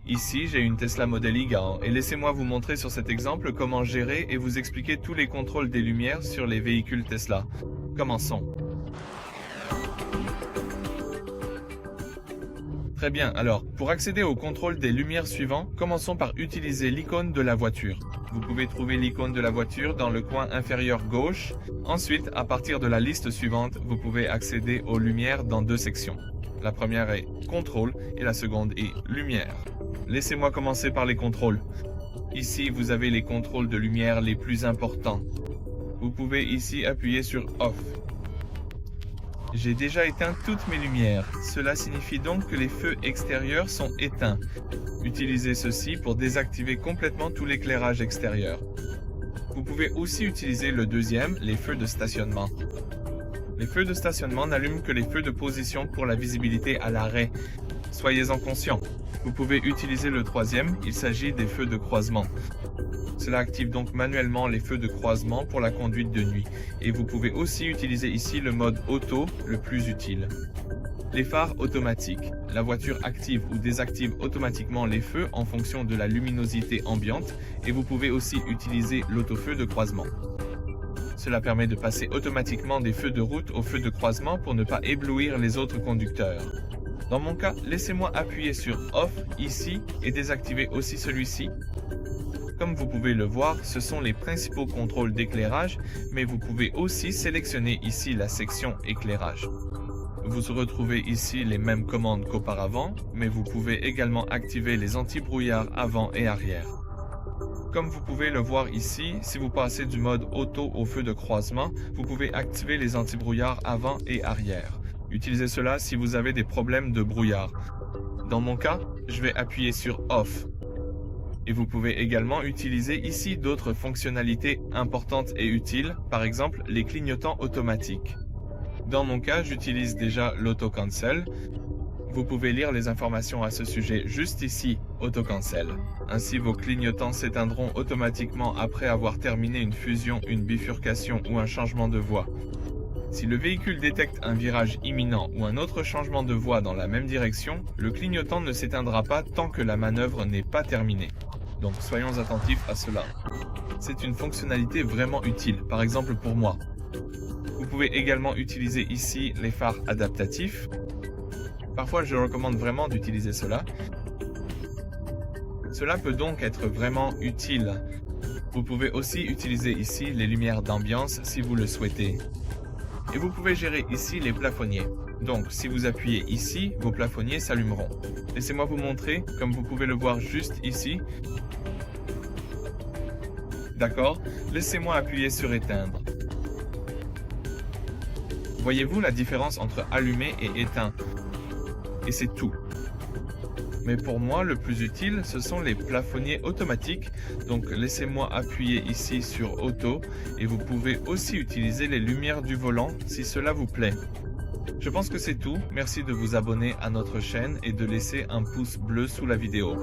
Ici, j'ai une Tesla Model Y et laissez-moi vous montrer sur cet exemple comment gérer et vous expliquer tous les contrôles des lumières sur les véhicules Tesla. Commençons. Très bien, alors, pour accéder au contrôle des lumières suivants, commençons par utiliser l'icône de la voiture. Vous pouvez trouver l'icône de la voiture dans le coin inférieur gauche. Ensuite, à partir de la liste suivante, vous pouvez accéder aux lumières dans deux sections. La première est Contrôle et la seconde est Lumière. Laissez-moi commencer par les contrôles. Ici, vous avez les contrôles de lumière les plus importants. Vous pouvez ici appuyer sur Off. J'ai déjà éteint toutes mes lumières. Cela signifie donc que les feux extérieurs sont éteints. Utilisez ceci pour désactiver complètement tout l'éclairage extérieur. Vous pouvez aussi utiliser le deuxième, les feux de stationnement. Les feux de stationnement n'allument que les feux de position pour la visibilité à l'arrêt. Soyez-en conscient. Vous pouvez utiliser le troisième, il s'agit des feux de croisement. Cela active donc manuellement les feux de croisement pour la conduite de nuit. Et vous pouvez aussi utiliser ici le mode auto, le plus utile. Les phares automatiques. La voiture active ou désactive automatiquement les feux en fonction de la luminosité ambiante et vous pouvez aussi utiliser l'autofeu de croisement. Cela permet de passer automatiquement des feux de route aux feux de croisement pour ne pas éblouir les autres conducteurs. Dans mon cas, laissez-moi appuyer sur Off ici et désactiver aussi celui-ci. Comme vous pouvez le voir, ce sont les principaux contrôles d'éclairage, mais vous pouvez aussi sélectionner ici la section éclairage. Vous retrouvez ici les mêmes commandes qu'auparavant, mais vous pouvez également activer les anti-brouillard avant et arrière. Comme vous pouvez le voir ici, si vous passez du mode auto au feu de croisement, vous pouvez activer les anti-brouillard avant et arrière. Utilisez cela si vous avez des problèmes de brouillard. Dans mon cas, je vais appuyer sur Off. Et vous pouvez également utiliser ici d'autres fonctionnalités importantes et utiles, par exemple les clignotants automatiques. Dans mon cas, j'utilise déjà l'Auto Cancel. Vous pouvez lire les informations à ce sujet juste ici, Auto Cancel. Ainsi, vos clignotants s'éteindront automatiquement après avoir terminé une fusion, une bifurcation ou un changement de voie. Si le véhicule détecte un virage imminent ou un autre changement de voie dans la même direction, le clignotant ne s'éteindra pas tant que la manœuvre n'est pas terminée. Donc soyons attentifs à cela. C'est une fonctionnalité vraiment utile, par exemple pour moi. Vous pouvez également utiliser ici les phares adaptatifs. Parfois je recommande vraiment d'utiliser cela. Cela peut donc être vraiment utile. Vous pouvez aussi utiliser ici les lumières d'ambiance si vous le souhaitez. Et vous pouvez gérer ici les plafonniers. Donc, si vous appuyez ici, vos plafonniers s'allumeront. Laissez-moi vous montrer, comme vous pouvez le voir juste ici. D'accord, laissez-moi appuyer sur éteindre. Voyez-vous la différence entre allumé et éteint? Et c'est tout. Mais pour moi, le plus utile, ce sont les plafonniers automatiques. Donc, laissez-moi appuyer ici sur Auto et vous pouvez aussi utiliser les lumières du volant si cela vous plaît. Je pense que c'est tout. Merci de vous abonner à notre chaîne et de laisser un pouce bleu sous la vidéo.